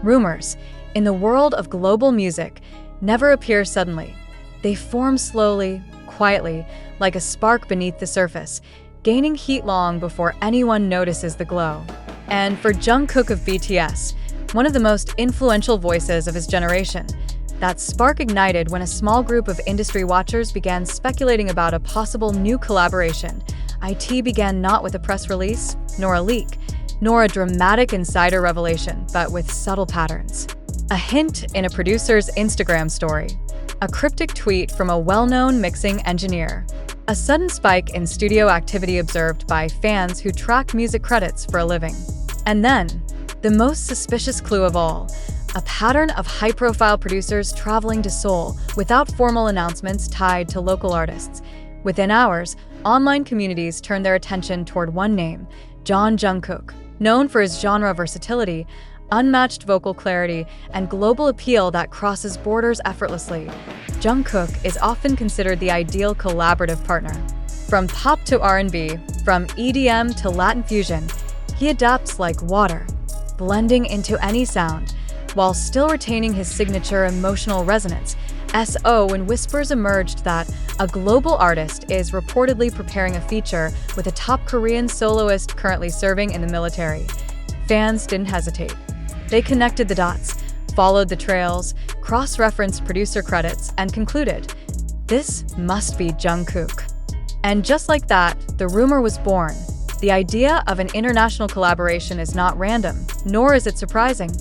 Rumors, in the world of global music, never appear suddenly. They form slowly, quietly, like a spark beneath the surface, gaining heat long before anyone notices the glow. And for Jungkook of BTS, one of the most influential voices of his generation, that spark ignited when a small group of industry watchers began speculating about a possible new collaboration. IT began not with a press release, nor a leak, nor a dramatic insider revelation, but with subtle patterns. A hint in a producer's Instagram story, a cryptic tweet from a well-known mixing engineer, a sudden spike in studio activity observed by fans who track music credits for a living. And then, the most suspicious clue of all, a pattern of high-profile producers traveling to Seoul without formal announcements tied to local artists. Within hours, online communities turned their attention toward one name, Jungkook. Known for his genre versatility, unmatched vocal clarity, and global appeal that crosses borders effortlessly, Jungkook is often considered the ideal collaborative partner. From pop to R&B, from EDM to Latin fusion, he adapts like water, blending into any sound, while still retaining his signature emotional resonance. When whispers emerged that a global artist is reportedly preparing a feature with a top Korean soloist currently serving in the military, fans didn't hesitate. They connected the dots, followed the trails, cross-referenced producer credits, and concluded, this must be Jungkook. And just like that, the rumor was born. The idea of an international collaboration is not random, nor is it surprising.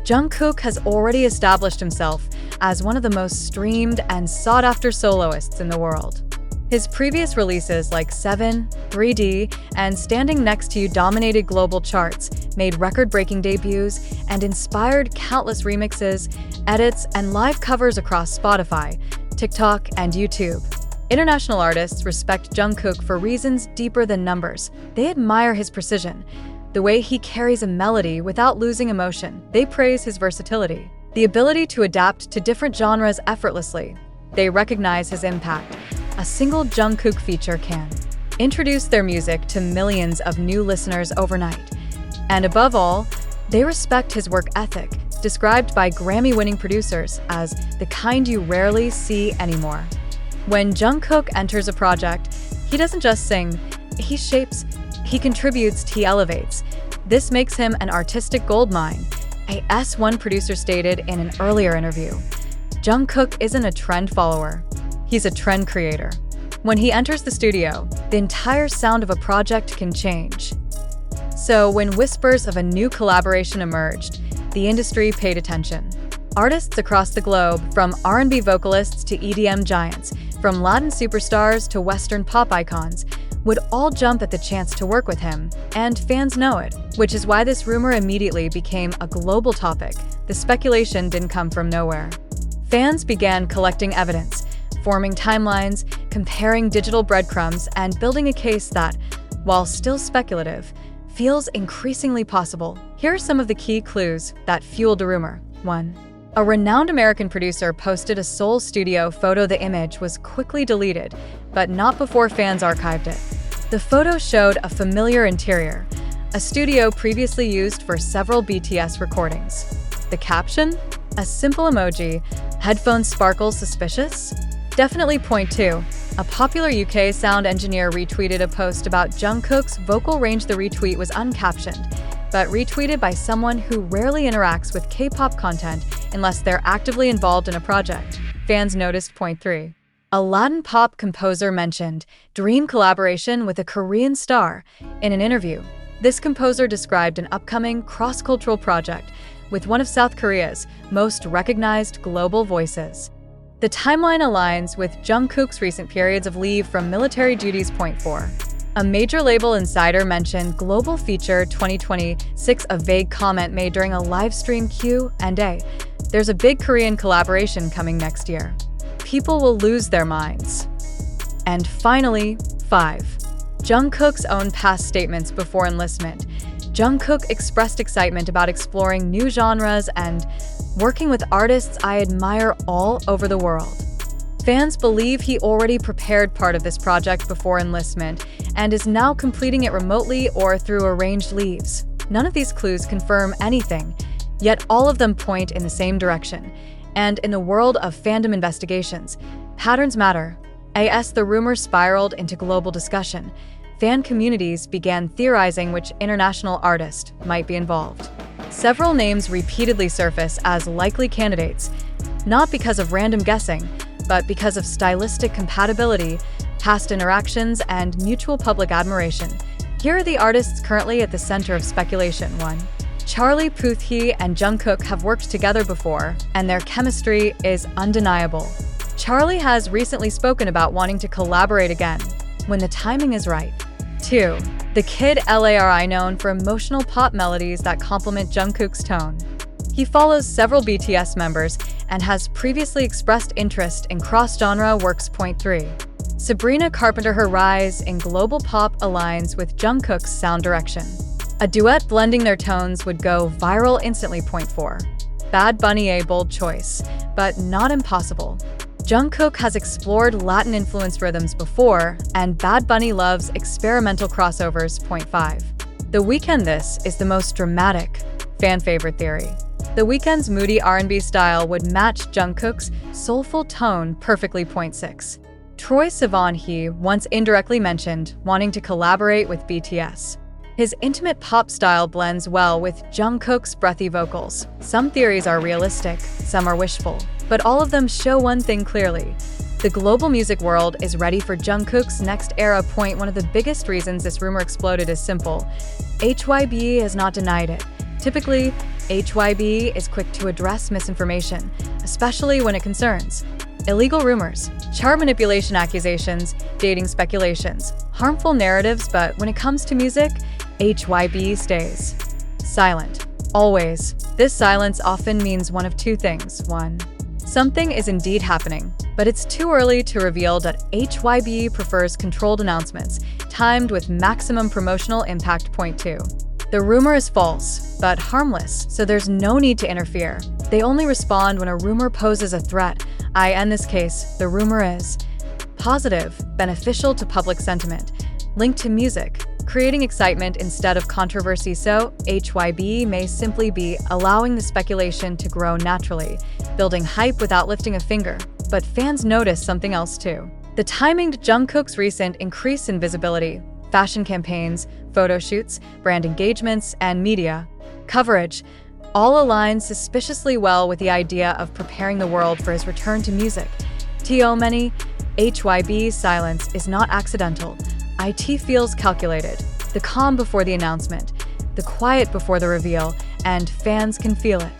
Jungkook has already established himself as one of the most streamed and sought-after soloists in the world. His previous releases like 7, 3D, and Standing Next to You dominated global charts, made record-breaking debuts, and inspired countless remixes, edits, and live covers across Spotify, TikTok, and YouTube. International artists respect Jungkook for reasons deeper than numbers. They admire his precision, the way he carries a melody without losing emotion. They praise his versatility, the ability to adapt to different genres effortlessly. They recognize his impact. A single Jungkook feature can introduce their music to millions of new listeners overnight. And above all, they respect his work ethic, described by Grammy-winning producers as the kind you rarely see anymore. When Jungkook enters a project, he doesn't just sing, he shapes, he contributes, he elevates. This makes him an artistic goldmine, a S1 producer stated in an earlier interview. Jungkook isn't a trend follower, he's a trend creator. When he enters the studio, the entire sound of a project can change. So when whispers of a new collaboration emerged, the industry paid attention. Artists across the globe, from R&B vocalists to EDM giants, from Latin superstars to Western pop icons, would all jump at the chance to work with him, and fans know it, which is why this rumor immediately became a global topic. The speculation didn't come from nowhere. Fans began collecting evidence, forming timelines, comparing digital breadcrumbs, and building a case that, while still speculative, feels increasingly possible. Here are some of the key clues that fueled the rumor. 1. A renowned American producer posted a Seoul studio photo. The image was quickly deleted, but not before fans archived it. The photo showed a familiar interior, a studio previously used for several BTS recordings. The caption? A simple emoji. Headphones sparkle suspicious? Definitely point 2. A popular UK sound engineer retweeted a post about Jungkook's vocal range. The retweet was uncaptioned, but retweeted by someone who rarely interacts with K-pop content unless they're actively involved in a project. Fans noticed point 3. A Latin pop composer mentioned dream collaboration with a Korean star in an interview. This composer described an upcoming cross-cultural project with one of South Korea's most recognized global voices. The timeline aligns with Jungkook's recent periods of leave from military duties. Point 4. A major label insider mentioned Global Feature 2026, a vague comment made during a live stream Q&A. There's a big Korean collaboration coming next year. People will lose their minds. And finally, 5. Jungkook's own past statements before enlistment. Jungkook expressed excitement about exploring new genres and working with artists I admire all over the world. Fans believe he already prepared part of this project before enlistment and is now completing it remotely or through arranged leaves. None of these clues confirm anything. Yet all of them point in the same direction. And in the world of fandom investigations, patterns matter. As the rumors spiraled into global discussion, fan communities began theorizing which international artist might be involved. Several names repeatedly surface as likely candidates, not because of random guessing, but because of stylistic compatibility, past interactions, and mutual public admiration. Here are the artists currently at the center of speculation. 1. Charlie Puth and Jungkook have worked together before, and their chemistry is undeniable. Charlie has recently spoken about wanting to collaborate again, when the timing is right. 2. The Kid Laroi, known for emotional pop melodies that complement Jungkook's tone. He follows several BTS members and has previously expressed interest in cross-genre works. 3. Sabrina Carpenter, her rise in global pop aligns with Jungkook's sound direction. A duet blending their tones would go viral instantly. 4. Bad Bunny, a bold choice, but not impossible. Jungkook has explored Latin-influenced rhythms before, and Bad Bunny loves experimental crossovers. 5. The Weeknd, this is the most dramatic fan favorite theory. The Weeknd's moody R&B style would match Jungkook's soulful tone perfectly. 6. Troye Sivan, he once indirectly mentioned wanting to collaborate with BTS. His intimate pop style blends well with Jungkook's breathy vocals. Some theories are realistic, some are wishful, but all of them show one thing clearly. The global music world is ready for Jungkook's next era. One of the biggest reasons this rumor exploded is simple. HYBE has not denied it. Typically, HYBE is quick to address misinformation, especially when it concerns illegal rumors, chart manipulation accusations, dating speculations, harmful narratives, but when it comes to music, HYBE stays silent. Always. This silence often means one of two things. 1. Something is indeed happening, but it's too early to reveal that HYBE prefers controlled announcements, timed with maximum promotional impact. 2. The rumor is false, but harmless, so there's no need to interfere. They only respond when a rumor poses a threat. In this case, the rumor is positive, beneficial to public sentiment, linked to music, creating excitement instead of controversy. So, HYBE may simply be allowing the speculation to grow naturally, building hype without lifting a finger. But fans notice something else too. The timing. Jungkook's recent increase in visibility, fashion campaigns, photo shoots, brand engagements, and media coverage all align suspiciously well with the idea of preparing the world for his return to music. Many, HYBE's silence is not accidental. It feels calculated. The calm before the announcement, the quiet before the reveal, and fans can feel it.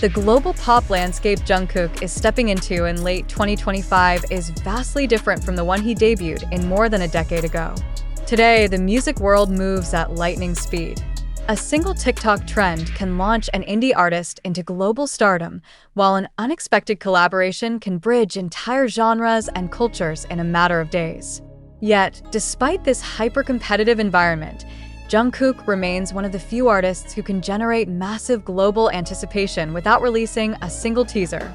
The global pop landscape Jungkook is stepping into in late 2025 is vastly different from the one he debuted in more than a decade ago. Today, the music world moves at lightning speed. A single TikTok trend can launch an indie artist into global stardom, while an unexpected collaboration can bridge entire genres and cultures in a matter of days. Yet, despite this hyper-competitive environment, Jungkook remains one of the few artists who can generate massive global anticipation without releasing a single teaser.